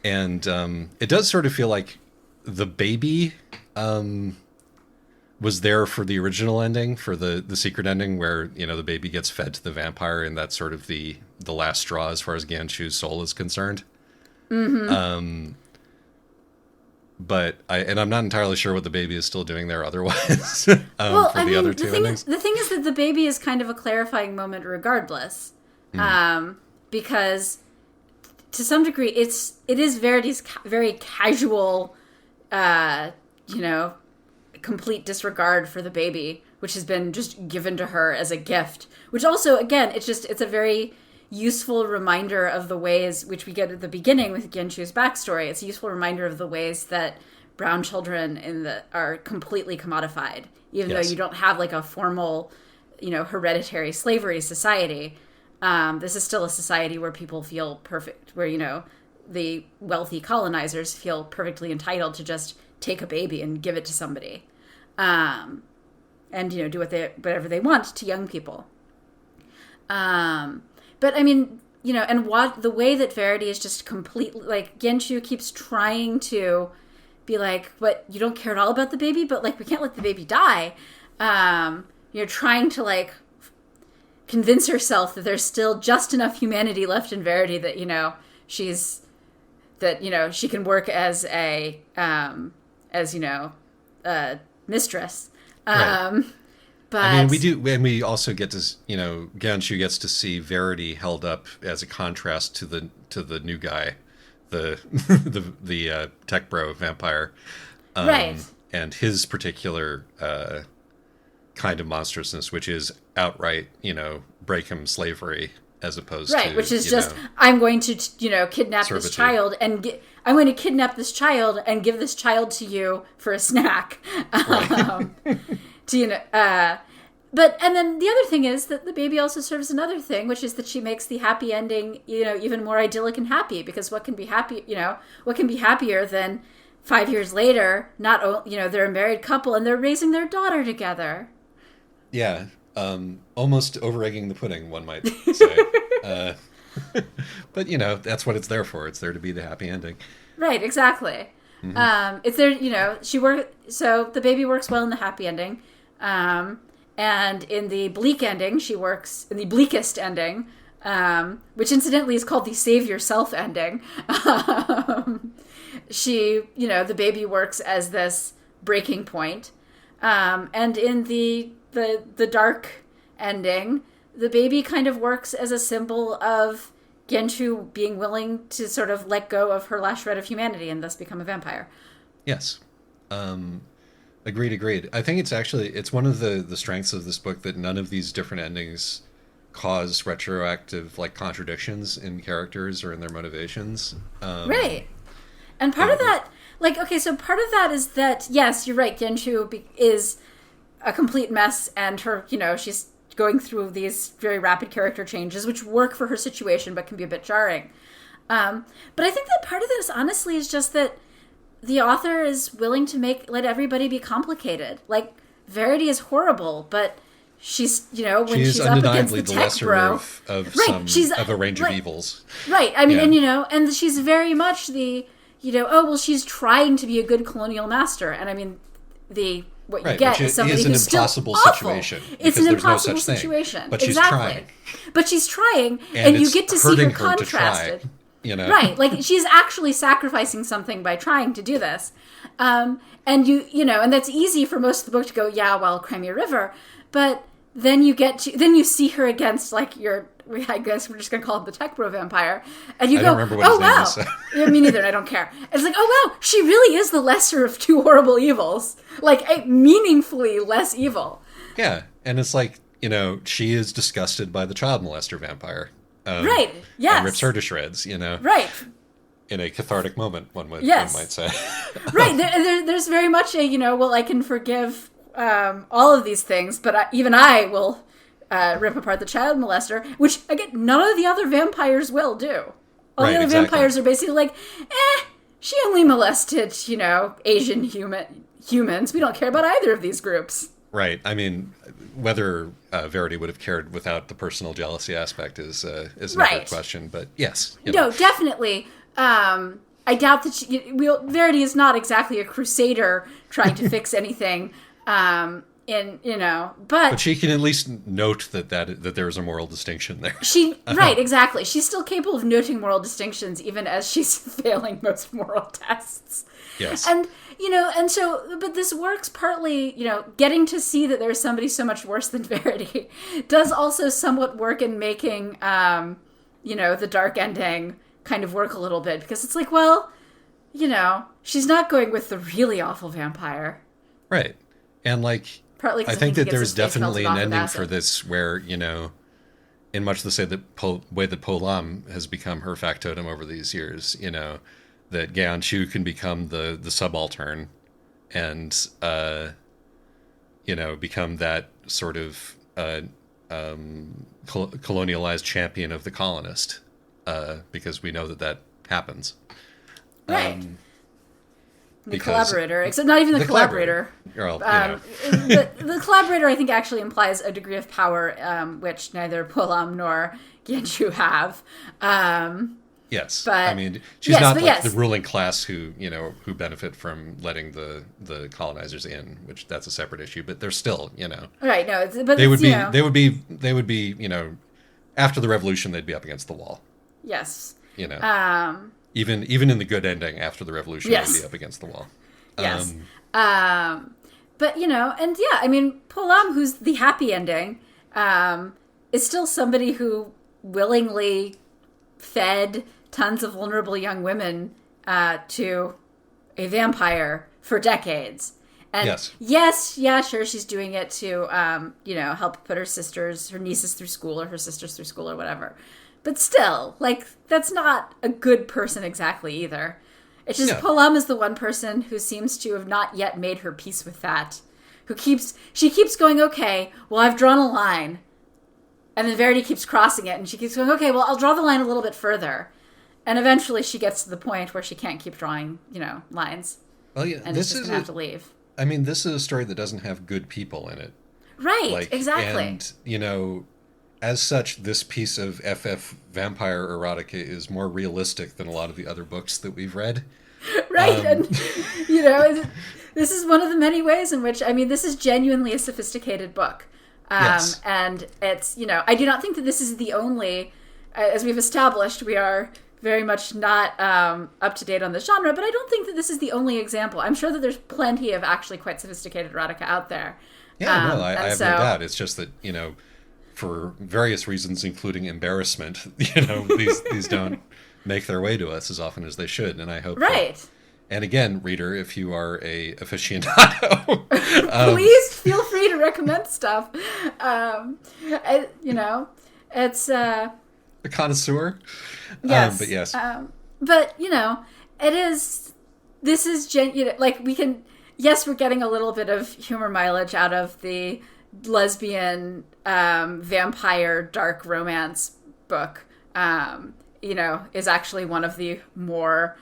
[SPEAKER 1] it does sort of feel like the baby was there for the original ending, for the secret ending, where the baby gets fed to the vampire, and that's sort of the last straw as far as Ganshu's soul is concerned. But I'm not entirely sure what the baby is still doing there otherwise.
[SPEAKER 2] Well,
[SPEAKER 1] for the other two endings.
[SPEAKER 2] The thing is that the baby is kind of a clarifying moment regardless. Because to some degree it is Verity's very casual, complete disregard for the baby, which has been just given to her as a gift. Which also, again, it's a very useful reminder of the ways, which we get at the beginning with Genshu's backstory. It's a useful reminder of the ways that brown children are completely commodified, even though you don't have like a formal, hereditary slavery society. This is still a society where people feel perfect, where, the wealthy colonizers feel perfectly entitled to just take a baby and give it to somebody. And, do whatever they want to young people. But I mean, and the way that Verity is just completely, like, Genshu keeps trying to be like, "What, you don't care at all about the baby? But, like, we can't let the baby die." Trying to, like, convince herself that there's still just enough humanity left in Verity that, she can work as a, mistress.
[SPEAKER 1] Right.
[SPEAKER 2] But
[SPEAKER 1] I mean, we also get to, Ganshu gets to see Verity held up as a contrast to the new guy, the tech bro vampire,
[SPEAKER 2] right,
[SPEAKER 1] and his particular kind of monstrousness, which is outright, break him slavery, as opposed to
[SPEAKER 2] which is just I'm going to kidnap
[SPEAKER 1] servitude.
[SPEAKER 2] this child and I'm going to kidnap this child and give this child to you for a snack.
[SPEAKER 1] Right.
[SPEAKER 2] But then the other thing is that the baby also serves another thing, which is that she makes the happy ending, even more idyllic and happy, because what can be happier than 5 years later, they're a married couple and they're raising their daughter together.
[SPEAKER 1] Yeah. Almost over-egging the pudding, one might say. But, that's what it's there for. It's there to be the happy ending.
[SPEAKER 2] Right, exactly. Mm-hmm. It's there, so the baby works well in the happy ending. And in the bleak ending, she works in the bleakest ending, which incidentally is called the save yourself ending. The baby works as this breaking point. And in the dark ending, the baby kind of works as a symbol of Genshu being willing to sort of let go of her last shred of humanity and thus become a vampire.
[SPEAKER 1] Yes. Agreed. I think it's one of the strengths of this book that none of these different endings cause retroactive, like, contradictions in characters or in their motivations.
[SPEAKER 2] Right. And part of that, part of that is that, yes, you're right, Genshu is a complete mess, and her, she's going through these very rapid character changes, which work for her situation, but can be a bit jarring. But I think that part of this, honestly, is just that the author is willing to let everybody be complicated. Like, Verity is horrible, but she's, when she's up against the tech bro,
[SPEAKER 1] of a range of evils.
[SPEAKER 2] Right. I mean, and she's very much the, she's trying to be a good colonial master. And I mean, what you get is somebody who's still awful.
[SPEAKER 1] Situation.
[SPEAKER 2] It's an impossible
[SPEAKER 1] no
[SPEAKER 2] situation.
[SPEAKER 1] But she's trying.
[SPEAKER 2] But she's trying, and you get to see her contrasted. Right, like she's actually sacrificing something by trying to do this, and and that's easy for most of the book to go, yeah, well, Crimea River, but then you see her against, like, I guess we're just gonna call it the tech bro vampire, and you
[SPEAKER 1] I
[SPEAKER 2] go,
[SPEAKER 1] don't remember what his name is.
[SPEAKER 2] Yeah, me neither. I don't care. It's like, oh wow, she really is the lesser of two horrible evils, like a meaningfully less evil.
[SPEAKER 1] Yeah, and it's like, she is disgusted by the child molester vampire.
[SPEAKER 2] Right. Yes.
[SPEAKER 1] And rips her to shreds.
[SPEAKER 2] Right.
[SPEAKER 1] In a cathartic moment, one might say.
[SPEAKER 2] Right. There's very much a, I can forgive all of these things, but even I will rip apart the child molester, which, again, none of the other vampires will do. All the other vampires are basically like, she only molested, Asian humans. We don't care about either of these groups. Right.
[SPEAKER 1] I mean, whether Verity would have cared without the personal jealousy aspect is another question. But yes.
[SPEAKER 2] No, definitely. I doubt that Verity is not exactly a crusader trying to fix anything But
[SPEAKER 1] But she can at least note that there is a moral distinction there.
[SPEAKER 2] right, exactly. She's still capable of noting moral distinctions even as she's failing most moral tests.
[SPEAKER 1] Yes.
[SPEAKER 2] And, but this works partly, getting to see that there's somebody so much worse than Verity does also somewhat work in making, the dark ending kind of work a little bit. Because it's like, well, she's not going with the really awful vampire.
[SPEAKER 1] Right. And, like,
[SPEAKER 2] partly
[SPEAKER 1] I think that there's definitely an ending for this where, in much the same way that Polam has become her factotum over these years, that Gaon Chu can become the subaltern and, become that sort of colonialized champion of the colonist, because we know that happens.
[SPEAKER 2] Right. The collaborator, except not even the collaborator. The collaborator, I think, actually implies a degree of power, which neither Polam nor Genju have.
[SPEAKER 1] Yes,
[SPEAKER 2] but,
[SPEAKER 1] I mean, she's not like the ruling class who benefit from letting the colonizers in, which that's a separate issue. But they're still,
[SPEAKER 2] right. No, but
[SPEAKER 1] they would be, after the revolution, they'd be up against the wall.
[SPEAKER 2] Yes.
[SPEAKER 1] Even in the good ending after the revolution, they'd be up against the wall.
[SPEAKER 2] Yes. But and yeah, I mean, Polam, who's the happy ending, is still somebody who willingly fed tons of vulnerable young women to a vampire for decades. And sure, she's doing it to, help put her nieces through school or her sisters through school or whatever. But still, like, that's not a good person exactly either. It's just Polam is the one person who seems to have not yet made her peace with that. She keeps going, okay, well, I've drawn a line. And then Verity keeps crossing it, and she keeps going, okay, well, I'll draw the line a little bit further. And eventually she gets to the point where she can't keep drawing, lines.
[SPEAKER 1] Well, yeah,
[SPEAKER 2] and is just going to have to leave.
[SPEAKER 1] I mean, this is a story that doesn't have good people in it.
[SPEAKER 2] Right, exactly.
[SPEAKER 1] And, as such, this piece of FF vampire erotica is more realistic than a lot of the other books that we've read.
[SPEAKER 2] Right, and, this is one of the many ways in which, this is genuinely a sophisticated book.
[SPEAKER 1] Yes.
[SPEAKER 2] And it's, I do not think that this is the only, as we've established, we are very much not up to date on the genre, but I don't think that this is the only example. I'm sure that there's plenty of actually quite sophisticated erotica out there.
[SPEAKER 1] Yeah, I have no doubt. It's just that, for various reasons, including embarrassment, these don't make their way to us as often as they should. And I hope and again, reader, if you are a aficionado,
[SPEAKER 2] please feel free to recommend stuff. It's a
[SPEAKER 1] connoisseur.
[SPEAKER 2] Yes,
[SPEAKER 1] but yes,
[SPEAKER 2] but it is. This is like we can. Yes, we're getting a little bit of humor mileage out of the lesbian vampire dark romance book. Is actually one of the more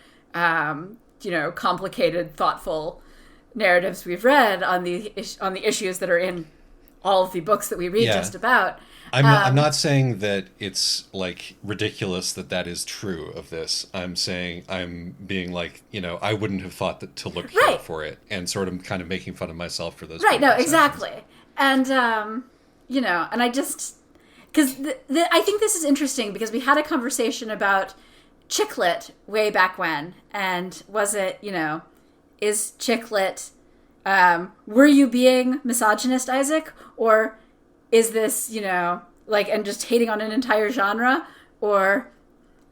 [SPEAKER 2] complicated, thoughtful narratives we've read on the issues that are in all of the books that we read just about.
[SPEAKER 1] I'm not saying that it's like ridiculous that is true of this. I'm being like, I wouldn't have thought that to look here for it, and sort of kind of making fun of myself for those.
[SPEAKER 2] Right. No, exactly. And, and I just, because I think this is interesting because we had a conversation about chick lit way back when, and was it, is chick lit, were you being misogynist, Isaac, or is this, and just hating on an entire genre, or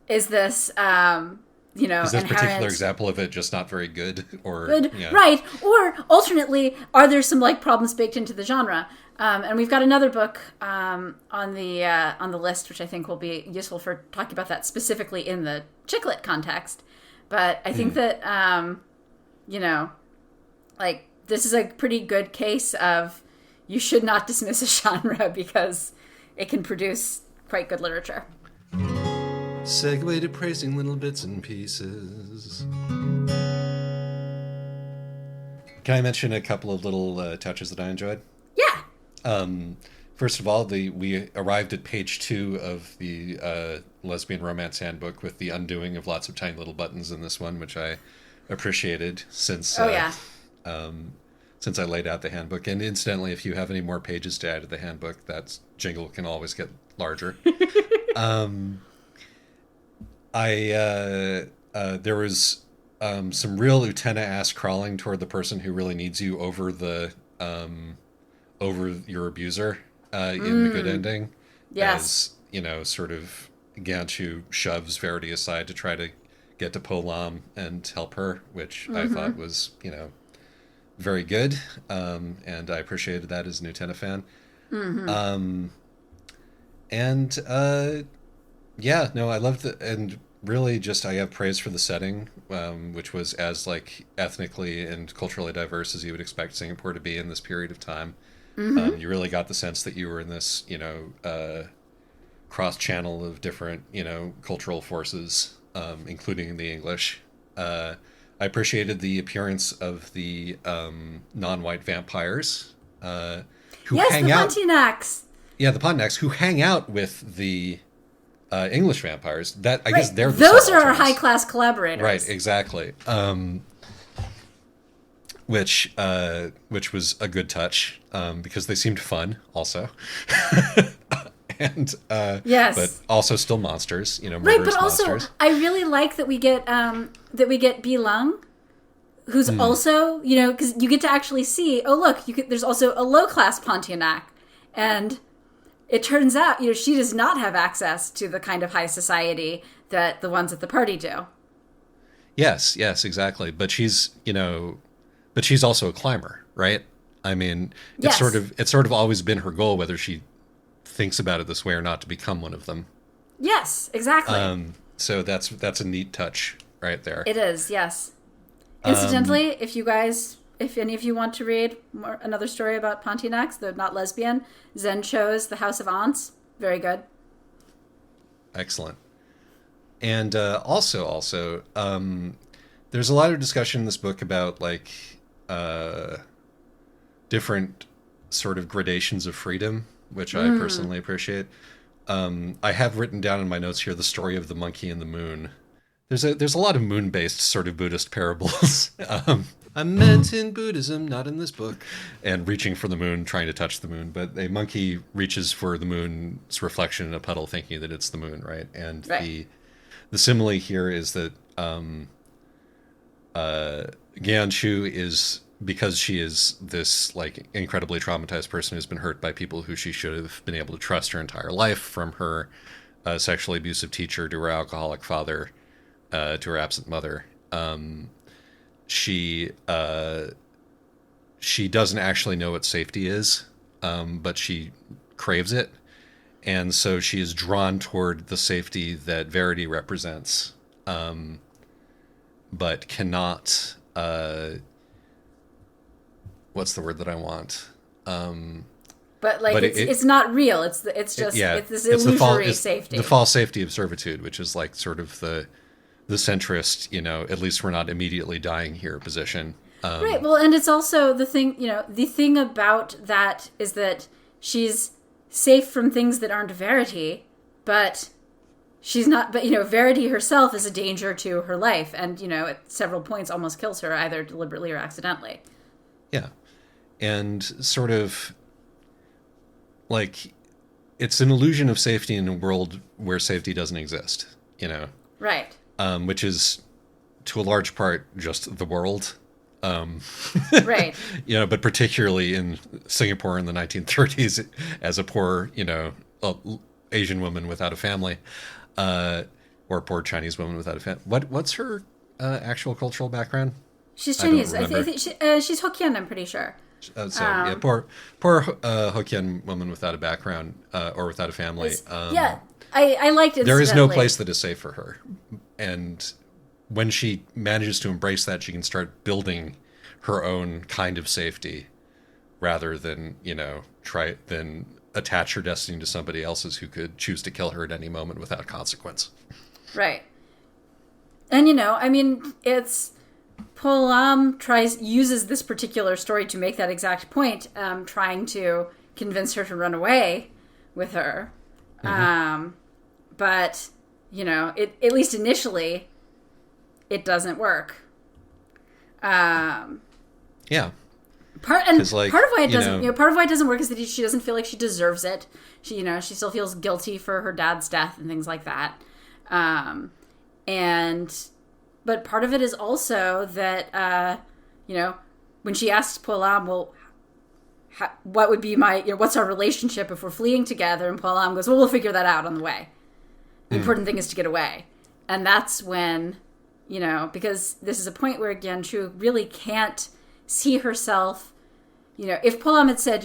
[SPEAKER 2] is this, is this
[SPEAKER 1] particular example of it just not very good, or
[SPEAKER 2] right? Or alternately, are there some problems baked into the genre? And we've got another book on the list, which I think will be useful for talking about that specifically in the chick lit context. But I think that this is a pretty good case of you should not dismiss a genre because it can produce quite good literature.
[SPEAKER 1] Segue to praising little bits and pieces. Can I mention a couple of little touches that I enjoyed?
[SPEAKER 2] Yeah.
[SPEAKER 1] First of all, we arrived at page 2 of the lesbian romance handbook with the undoing of lots of tiny little buttons in this one, which I appreciated since since I laid out the handbook. And incidentally, if you have any more pages to add to the handbook, that jingle can always get larger. There was some real Utena ass crawling toward the person who really needs you over your abuser in the good ending.
[SPEAKER 2] Yes.
[SPEAKER 1] As, sort of Ganshu shoves Verity aside to try to get to Polam and help her, which I thought was, very good. And I appreciated that as a Utena fan. I loved it. And really just, I have praise for the setting, which was as like ethnically and culturally diverse as you would expect Singapore to be in this period of time. You really got the sense that you were in this, cross channel of different, cultural forces, including the English. I appreciated the appearance of the non-white vampires who hang out.
[SPEAKER 2] Pontiacs.
[SPEAKER 1] Yeah, the Pontiacs who hang out with the English vampires. That I guess they're the
[SPEAKER 2] those are our
[SPEAKER 1] subalterns.
[SPEAKER 2] high-class collaborators.
[SPEAKER 1] Right, exactly. Which was a good touch because they seemed fun also. And
[SPEAKER 2] yes,
[SPEAKER 1] but also still monsters,
[SPEAKER 2] right.
[SPEAKER 1] murderous
[SPEAKER 2] But also,
[SPEAKER 1] monsters.
[SPEAKER 2] I really like that we get Bilang, who's also because you get to actually see. Oh look, there's also a low-class Pontianak, and it turns out she does not have access to the kind of high society that the ones at the party do.
[SPEAKER 1] Yes, exactly. But she's also a climber, right? I mean,
[SPEAKER 2] Yes.
[SPEAKER 1] it's sort of always been her goal, whether she thinks about it this way or not, to become one of them.
[SPEAKER 2] Yes, exactly.
[SPEAKER 1] So that's a neat touch right there.
[SPEAKER 2] It is, yes. Incidentally, if any of you want to read another story about Pontiacs, they're not lesbian, Zen chose The House of Aunts. Very good.
[SPEAKER 1] Excellent. And also, there's a lot of discussion in this book about like different sort of gradations of freedom, which I personally appreciate. I have written down in my notes here the story of the monkey and the moon. There's a lot of moon-based sort of Buddhist parables. I'm meant in Buddhism, not in this book. And reaching for the moon, trying to touch the moon. But a monkey reaches for the moon's reflection in a puddle thinking that it's the moon, right? And
[SPEAKER 2] Right.
[SPEAKER 1] the simile here is that Ganshu is, because she is this like incredibly traumatized person who's been hurt by people who she should have been able to trust her entire life, from her sexually abusive teacher to her alcoholic father to her absent mother. She doesn't actually know what safety is, but she craves it. And so she is drawn toward the safety that Verity represents, but cannot... what's the word that I want?
[SPEAKER 2] But like it's not real. It's this illusory safety.
[SPEAKER 1] The false safety of servitude, which is like sort of the centrist, at least we're not immediately dying here position.
[SPEAKER 2] Right. Well, and it's also the thing, the thing about that is that she's safe from things that aren't Verity, but she's not. But Verity herself is a danger to her life, and at several points almost kills her, either deliberately or accidentally.
[SPEAKER 1] Yeah, and sort of like it's an illusion of safety in a world where safety doesn't exist.
[SPEAKER 2] Right.
[SPEAKER 1] Which is to a large part just the world.
[SPEAKER 2] Right.
[SPEAKER 1] But particularly in Singapore in the 1930s, as a poor, Asian woman without a family, or a poor Chinese woman without a family. What's her actual cultural background?
[SPEAKER 2] She's Chinese. I think she's Hokkien, I'm pretty sure.
[SPEAKER 1] Poor Hokkien woman without a background or without a family.
[SPEAKER 2] I liked it.
[SPEAKER 1] There is no place that is safe for her. And when she manages to embrace that, she can start building her own kind of safety rather than, attach her destiny to somebody else's who could choose to kill her at any moment without consequence.
[SPEAKER 2] Right. And, it's... Polam uses this particular story to make that exact point, trying to convince her to run away with her. But, at least initially, it doesn't work.
[SPEAKER 1] Yeah.
[SPEAKER 2] Part of why it doesn't,
[SPEAKER 1] know,
[SPEAKER 2] part of why it doesn't work is that she doesn't feel like she deserves it. She, she still feels guilty for her dad's death and things like that. But part of it is also that, when she asks Polam, well, what would be what's our relationship if we're fleeing together? And Polam goes, well, we'll figure that out on the way. The important thing is to get away. And that's when, because this is a point where Gyantru really can't see herself, if Polam had said,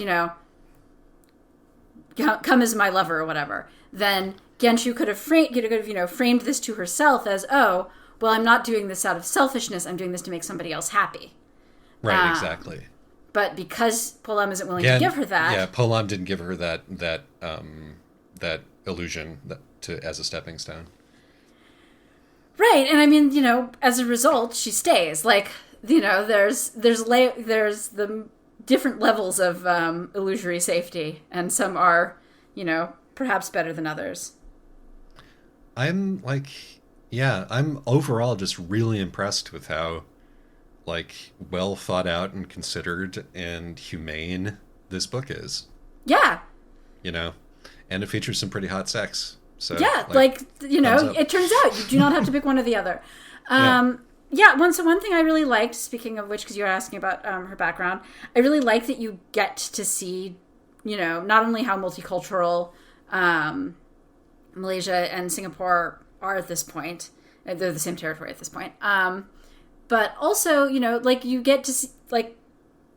[SPEAKER 2] come as my lover or whatever, then Gyantru could have framed this to herself as, oh, well, I'm not doing this out of selfishness. I'm doing this to make somebody else happy.
[SPEAKER 1] Right, exactly.
[SPEAKER 2] But because Polam isn't willing to give her that,
[SPEAKER 1] yeah, Polam didn't give her that illusion as a stepping stone.
[SPEAKER 2] Right, and I mean, as a result, she stays. Like, there's the different levels of illusory safety, and some are, perhaps better than others.
[SPEAKER 1] I'm overall just really impressed with how, well thought out and considered and humane this book is.
[SPEAKER 2] Yeah.
[SPEAKER 1] And it features some pretty hot sex. So
[SPEAKER 2] yeah, it turns out you do not have to pick one or the other. One thing I really liked, speaking of which, because you were asking about her background, I really like that you get to see, not only how multicultural Malaysia and Singapore are at this point. They're the same territory at this point. But also, you get to see,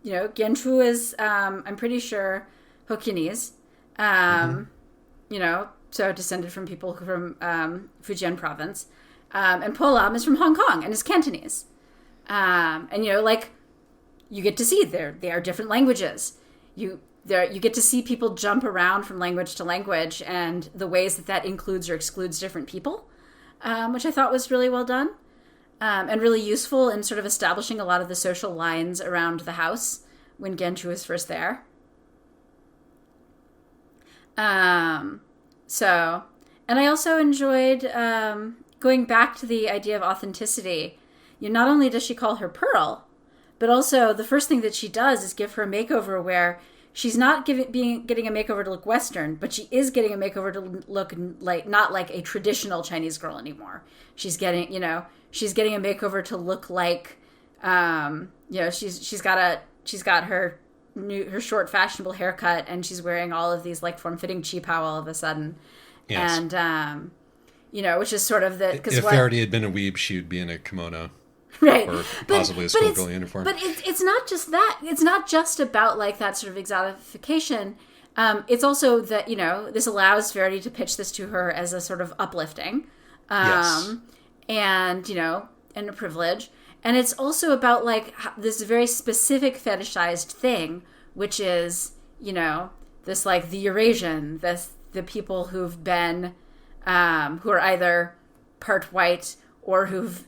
[SPEAKER 2] Gyantru is, I'm pretty sure, Hokkien-ese. So descended from people from Fujian province. And Polam is from Hong Kong and is Cantonese. You get to see they are different languages. You get to see people jump around from language to language and the ways that includes or excludes different people, which I thought was really well done. And really useful in sort of establishing a lot of the social lines around the house when Gyantru was first there. And I also enjoyed going back to the idea of authenticity. Not only does she call her Pearl, but also the first thing that she does is give her a makeover where she's not getting a makeover to look Western, but she is getting a makeover to look not like a traditional Chinese girl anymore. She's getting a makeover to look like, she's got her short fashionable haircut, and she's wearing all of these form-fitting qipao all of a sudden. Yes. And, which is sort of the...
[SPEAKER 1] If Verity had been a weeb, she would be in a kimono.
[SPEAKER 2] Right.
[SPEAKER 1] Or possibly a schoolgirl uniform.
[SPEAKER 2] But it's not just that. It's not just about that sort of exotification. It's also that, this allows Verity to pitch this to her as a sort of uplifting.
[SPEAKER 1] Yes.
[SPEAKER 2] And, and a privilege. And it's also about this very specific fetishized thing, which is, this the Eurasian, the people who've been, who are either part white or who've,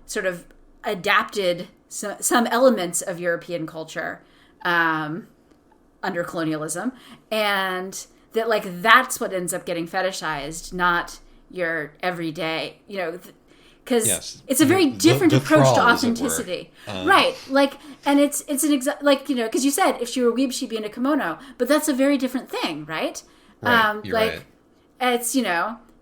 [SPEAKER 2] sort of adapted some elements of European culture under colonialism. And that that's what ends up getting fetishized, not your everyday, because it's a very different approach to authenticity. Right. And it's an because you said if she were a weeb, she'd be in a kimono, but that's a very different thing, right?
[SPEAKER 1] Right. You're right.
[SPEAKER 2] It's, you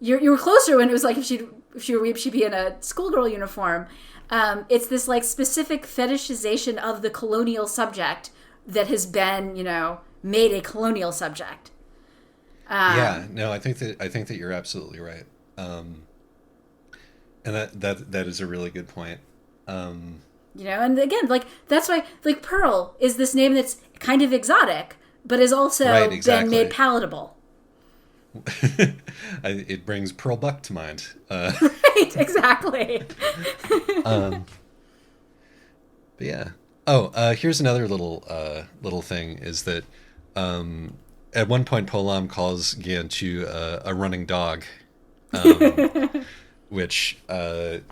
[SPEAKER 2] were closer when it was if she were a weeb, she'd be in a schoolgirl uniform. It's this specific fetishization of the colonial subject that has been, made a colonial subject.
[SPEAKER 1] I think that you're absolutely right. And that is a really good point.
[SPEAKER 2] And again, that's why, Pearl is this name that's kind of exotic, but has also been made palatable.
[SPEAKER 1] It brings Pearl Buck to mind.
[SPEAKER 2] Right, exactly.
[SPEAKER 1] But yeah. Oh, here's another little thing is that at one point Polam calls Gyantru a running dog. Which this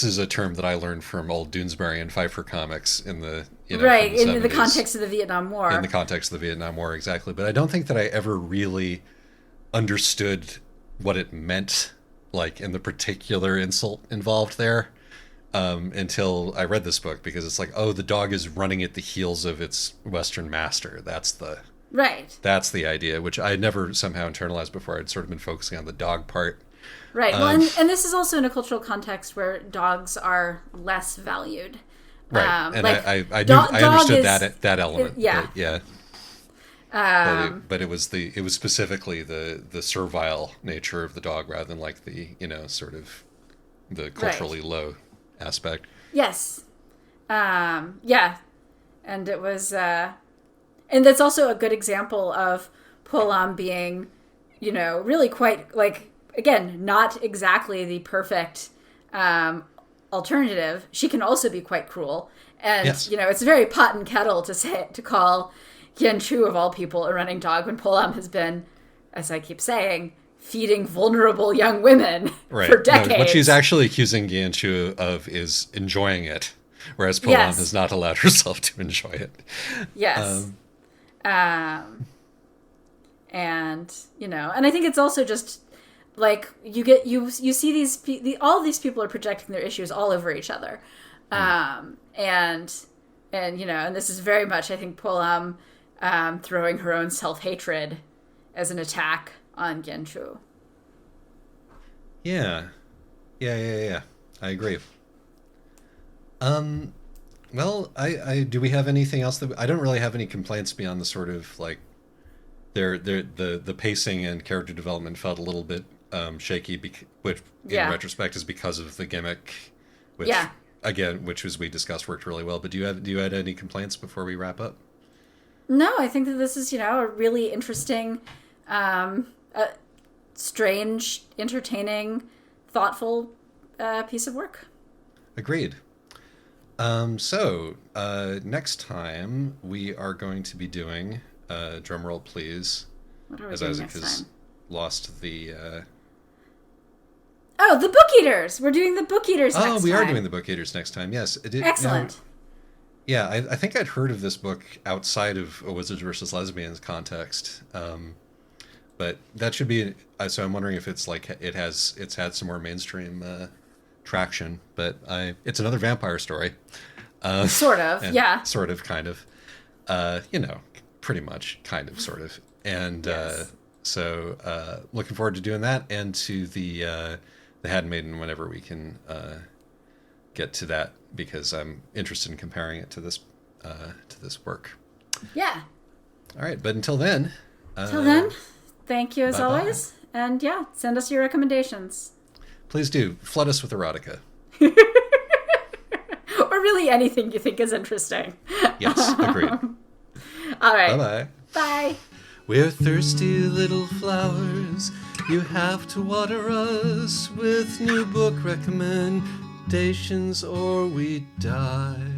[SPEAKER 1] is a term that I learned from old Doonesbury and Pfeiffer comics in the
[SPEAKER 2] in the context of the Vietnam War.
[SPEAKER 1] In the context of the Vietnam War, exactly. But I don't think that I ever really understood what it meant, in the particular insult involved there. until I read this book, because it's like, oh, the dog is running at the heels of its Western master.
[SPEAKER 2] Right.
[SPEAKER 1] That's the idea, which I had never somehow internalized before. I'd sort of been focusing on the dog part.
[SPEAKER 2] Right. Well, and this is also in a cultural context where dogs are less valued.
[SPEAKER 1] Right. And
[SPEAKER 2] like,
[SPEAKER 1] I understood that element.
[SPEAKER 2] Yeah.
[SPEAKER 1] But, yeah. But it was specifically the servile nature of the dog rather than like the, sort of the culturally low aspect.
[SPEAKER 2] Yes. Yeah. And it was, and that's also a good example of Polam being, really quite, like, again, not exactly the perfect alternative. She can also be quite cruel. And,
[SPEAKER 1] yes.
[SPEAKER 2] It's very pot and kettle to call Yanchu, of all people, a running dog when Polam has been, as I keep saying, feeding vulnerable young women for decades.
[SPEAKER 1] No, what she's actually accusing Yanchu of is enjoying it, whereas Polam has not allowed herself to enjoy it.
[SPEAKER 2] Yes. And, and I think it's also just like you see all of these people are projecting their issues all over each other. And this is very much, I think, Polam throwing her own self-hatred as an attack on Genchu.
[SPEAKER 1] Yeah. I agree. Well, do we have anything else I don't really have any complaints beyond the sort of like the pacing and character development felt a little bit shaky, which in retrospect is because of the gimmick, which again, which as we discussed worked really well. But do you have any complaints before we wrap up?
[SPEAKER 2] No, I think that this is a really interesting, strange, entertaining, thoughtful piece of work.
[SPEAKER 1] Agreed. So next time we are going to be doing, drumroll please,
[SPEAKER 2] what are we
[SPEAKER 1] as
[SPEAKER 2] doing
[SPEAKER 1] Isaac
[SPEAKER 2] next
[SPEAKER 1] has
[SPEAKER 2] time?
[SPEAKER 1] lost the...
[SPEAKER 2] Oh, the Book Eaters! We're doing the Book Eaters next time.
[SPEAKER 1] Oh, we are doing the Book Eaters next time, yes.
[SPEAKER 2] Excellent.
[SPEAKER 1] Yeah, I think I'd heard of this book outside of a Wizards versus Lesbians context. But that should be... So I'm wondering if it's like it's had some more mainstream traction, but it's another vampire story.
[SPEAKER 2] Sort of, yeah.
[SPEAKER 1] Sort of, kind of. Pretty much, kind of, sort of. And so looking forward to doing that, and to the Handmaiden whenever we can get to that, because I'm interested in comparing it to this work.
[SPEAKER 2] Yeah.
[SPEAKER 1] All right, but until then...
[SPEAKER 2] thank you as always. And send us your recommendations.
[SPEAKER 1] Please do. Flood us with erotica.
[SPEAKER 2] Or really anything you think is interesting.
[SPEAKER 1] Yes, agreed.
[SPEAKER 2] All right.
[SPEAKER 1] Bye-bye.
[SPEAKER 2] Bye.
[SPEAKER 1] We're thirsty little flowers. You have to water us with new book recommendations or we die.